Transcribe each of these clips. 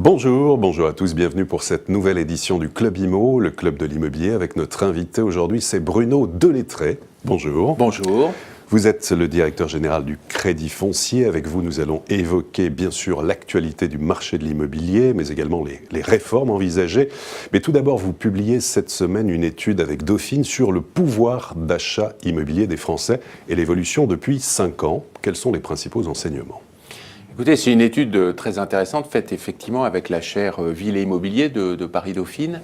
Bonjour à tous, bienvenue pour cette nouvelle édition du Club Imo, le club de l'immobilier, avec notre invité aujourd'hui, c'est Bruno Delettré. Bonjour. Bonjour. Vous êtes le directeur général du Crédit Foncier. Avec vous, nous allons évoquer bien sûr l'actualité du marché de l'immobilier, mais également les réformes envisagées. Mais tout d'abord, vous publiez cette semaine une étude avec Dauphine sur le pouvoir d'achat immobilier des Français et l'évolution depuis 5 ans. Quels sont les principaux enseignements ? Écoutez, c'est une étude très intéressante faite effectivement avec la chaire Ville et Immobilier de Paris-Dauphine.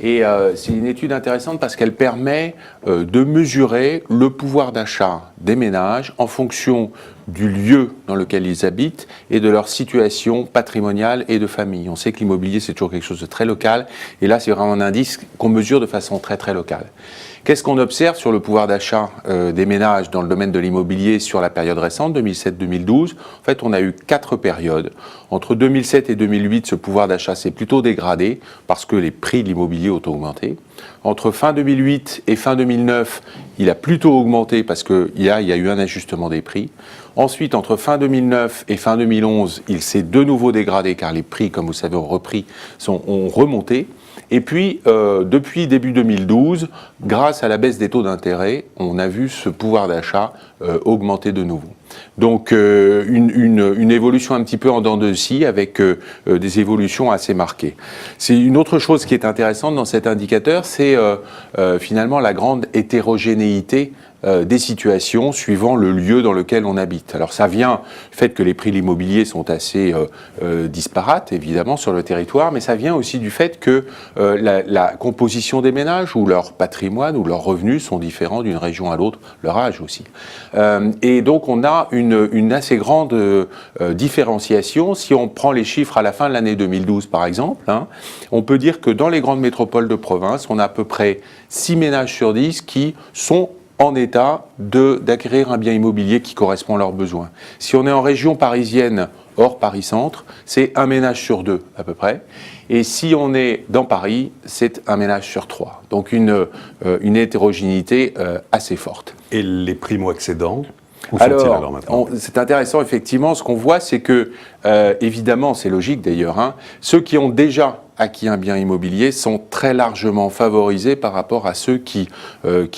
Et c'est une étude intéressante parce qu'elle permet de mesurer le pouvoir d'achat des ménages en fonction du lieu dans lequel ils habitent et de leur situation patrimoniale et de famille. On sait que l'immobilier, c'est toujours quelque chose de très local. Et là, c'est vraiment un indice qu'on mesure de façon très, très locale. Qu'est-ce qu'on observe sur le pouvoir d'achat des ménages dans le domaine de l'immobilier sur la période récente, 2007-2012 ? En fait, on a eu 4 périodes. Entre 2007 et 2008, ce pouvoir d'achat s'est plutôt dégradé parce que les prix de l'immobilier ont augmenté. Entre fin 2008 et fin 2009, il a plutôt augmenté parce qu'il y a eu un ajustement des prix. Ensuite, entre fin 2009 et fin 2011, il s'est de nouveau dégradé car les prix, comme vous savez, ont remonté. Et puis, depuis début 2012, grâce à la baisse des taux d'intérêt, on a vu ce pouvoir d'achat augmenter de nouveau. Donc, une évolution un petit peu en dents de scie avec des évolutions assez marquées. C'est une autre chose qui est intéressante dans cet indicateur, c'est finalement la grande hétérogénéité des situations suivant le lieu dans lequel on habite. Alors ça vient du fait que les prix de l'immobilier sont assez disparates, évidemment, sur le territoire, mais ça vient aussi du fait que la composition des ménages ou leur patrimoine ou leurs revenus sont différents d'une région à l'autre, leur âge aussi. Et donc on a une assez grande différenciation. Si on prend les chiffres à la fin de l'année 2012, par exemple, on peut dire que dans les grandes métropoles de province, on a à peu près 6 ménages sur 10 qui sont en état d'acquérir un bien immobilier qui correspond à leurs besoins. Si on est en région parisienne, hors Paris-Centre, c'est 1 ménage sur 2 à peu près. Et si on est dans Paris, c'est 1 ménage sur 3. Donc une hétérogénéité assez forte. Et les primo-accédants ? Où sont-ils alors maintenant ? C'est intéressant, effectivement. Ce qu'on voit, c'est que, évidemment, c'est logique d'ailleurs, ceux qui ont déjà acquis un bien immobilier sont très largement favorisés par rapport à ceux qui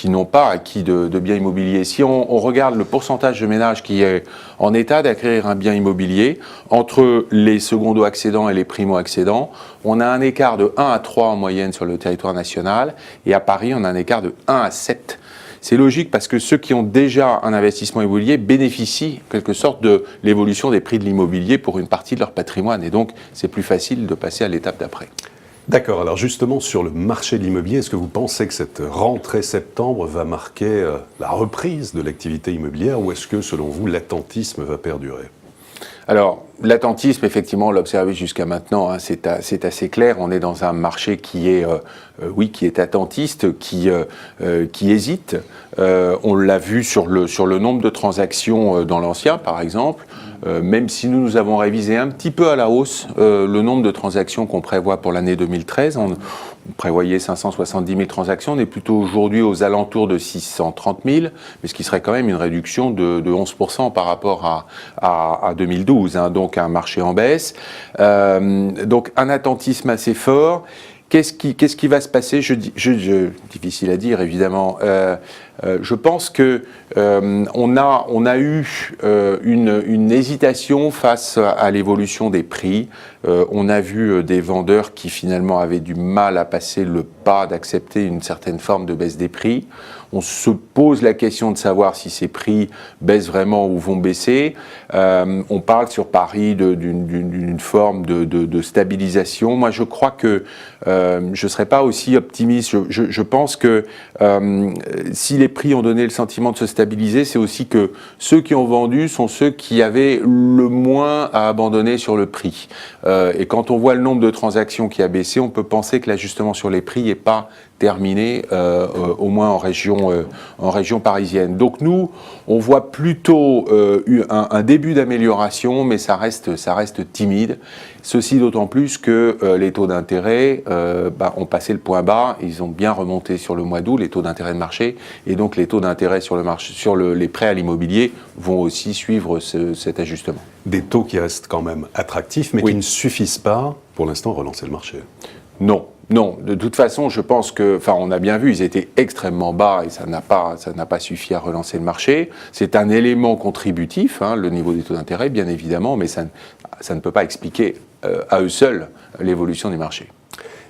n'ont pas acquis de bien immobilier. Si on regarde le pourcentage de ménages qui est en état d'acquérir un bien immobilier, entre les secondo-accédants et les primo-accédants, on a un écart de 1 à 3 en moyenne sur le territoire national, et à Paris, on a un écart de 1 à 7. C'est logique parce que ceux qui ont déjà un investissement immobilier bénéficient en quelque sorte de l'évolution des prix de l'immobilier pour une partie de leur patrimoine. Et donc, c'est plus facile de passer à l'étape d'après. D'accord. Alors justement, sur le marché de l'immobilier, est-ce que vous pensez que cette rentrée septembre va marquer la reprise de l'activité immobilière ou est-ce que, selon vous, l'attentisme va perdurer ? Alors, l'attentisme, effectivement, on l'a observé jusqu'à maintenant, c'est assez clair. On est dans un marché qui est attentiste, qui hésite. On l'a vu sur le nombre de transactions dans l'ancien, par exemple. Même si nous avons révisé un petit peu à la hausse le nombre de transactions qu'on prévoit pour l'année 2013. On prévoyait 570 000 transactions. On est plutôt aujourd'hui aux alentours de 630 000, mais ce qui serait quand même une réduction de 11% par rapport à 2012. Donc un marché en baisse. Donc un attentisme assez fort. Qu'est-ce qui va se passer ? Difficile à dire, évidemment. Je pense que on a eu une hésitation face à l'évolution des prix. On a vu des vendeurs qui finalement avaient du mal à passer le pas d'accepter une certaine forme de baisse des prix. On se pose la question de savoir si ces prix baissent vraiment ou vont baisser. On parle sur Paris d'une forme de stabilisation. Moi, je crois que je ne serais pas aussi optimiste. Je pense que si les prix ont donné le sentiment de se stabiliser, c'est aussi que ceux qui ont vendu sont ceux qui avaient le moins à abandonner sur le prix. Et quand on voit le nombre de transactions qui a baissé, on peut penser que l'ajustement sur les prix n'est pas terminé, au moins en région parisienne. Donc nous, on voit plutôt un début d'amélioration, mais ça reste timide. Ceci d'autant plus que les taux d'intérêt ont passé le point bas, ils ont bien remonté sur le mois d'août, les taux d'intérêt de marché, et donc les taux d'intérêt sur le marché, les prêts à l'immobilier vont aussi suivre cet ajustement. Des taux qui restent quand même attractifs, mais qui ne suffisent pas, pour l'instant, à relancer le marché. Non, de toute façon, je pense que, on a bien vu, ils étaient extrêmement bas et ça n'a pas suffi à relancer le marché. C'est un élément contributif, le niveau des taux d'intérêt, bien évidemment, mais ça ne peut pas expliquer à eux seuls l'évolution du marché.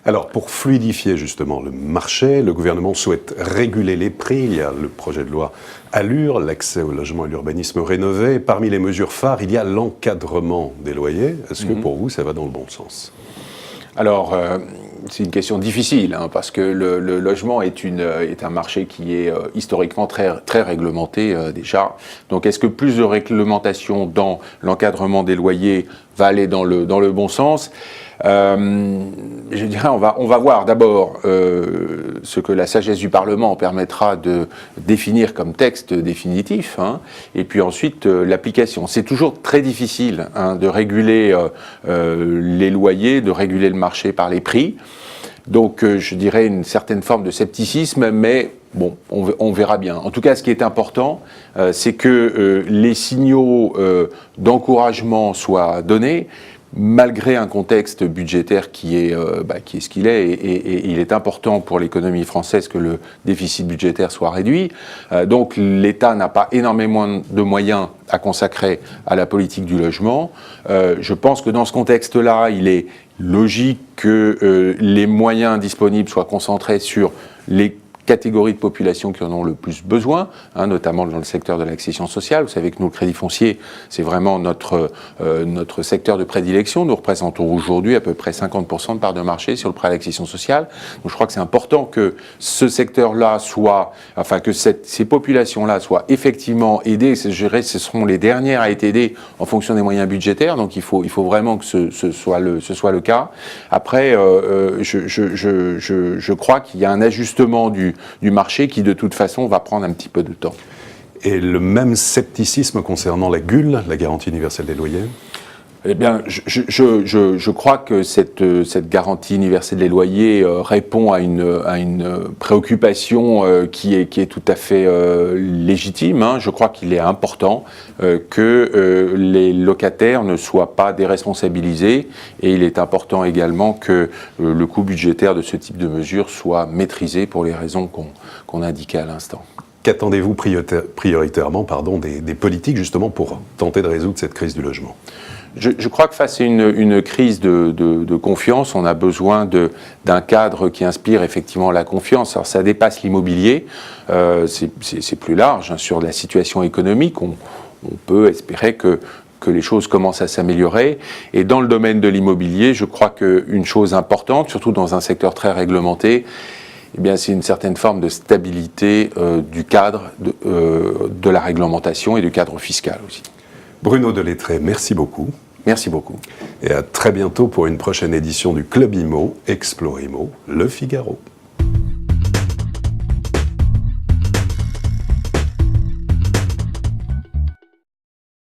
Alors, pour fluidifier justement le marché, le gouvernement souhaite réguler les prix. Il y a le projet de loi Allure, l'accès au logement et l'urbanisme rénové. Parmi les mesures phares, il y a l'encadrement des loyers. Est-ce que pour vous, ça va dans le bon sens ? Alors, c'est une question difficile, parce que le logement est un marché qui est historiquement très, très réglementé déjà. Donc, est-ce que plus de réglementation dans l'encadrement des loyers va aller dans le bon sens ? Je dirais, on va voir d'abord ce que la sagesse du Parlement permettra de définir comme texte définitif, et puis ensuite l'application. C'est toujours très difficile de réguler les loyers, de réguler le marché par les prix. Donc je dirais une certaine forme de scepticisme, mais bon, on verra bien. En tout cas, ce qui est important, c'est que les signaux d'encouragement soient donnés, malgré un contexte budgétaire qui est ce qu'il est, et il est important pour l'économie française que le déficit budgétaire soit réduit. Donc l'État n'a pas énormément de moyens à consacrer à la politique du logement. Je pense que dans ce contexte-là, il est logique que les moyens disponibles soient concentrés sur les catégories de population qui en ont le plus besoin, notamment dans le secteur de l'accession sociale. Vous savez que nous, le crédit foncier, c'est vraiment notre secteur de prédilection. Nous représentons aujourd'hui à peu près 50% de part de marché sur le prêt à l'accession sociale. Donc je crois que c'est important que ce secteur-là que ces populations-là soient effectivement aidées. Je dirais que ce seront les dernières à être aidées en fonction des moyens budgétaires. Donc il faut vraiment que ce soit le cas. Après, je crois qu'il y a un ajustement du marché qui, de toute façon, va prendre un petit peu de temps. Et le même scepticisme concernant la GUL, la garantie universelle des loyers ? Eh bien, je crois que cette garantie universelle des loyers répond à une préoccupation qui est tout à fait légitime. Je crois qu'il est important que les locataires ne soient pas déresponsabilisés, et il est important également que le coût budgétaire de ce type de mesure soit maîtrisé pour les raisons qu'on indiquait à l'instant. Qu'attendez-vous prioritairement des politiques justement pour tenter de résoudre cette crise du logement ? Je crois que face à une crise de confiance, on a besoin d'un cadre qui inspire effectivement la confiance. Alors ça dépasse l'immobilier, c'est plus large, sur la situation économique. On peut espérer que les choses commencent à s'améliorer. Et dans le domaine de l'immobilier, je crois qu'une chose importante, surtout dans un secteur très réglementé, c'est une certaine forme de stabilité du cadre de la réglementation et du cadre fiscal aussi. Bruno Delettré, merci beaucoup. Merci beaucoup. Et à très bientôt pour une prochaine édition du Club Imo, Explore Imo, Le Figaro.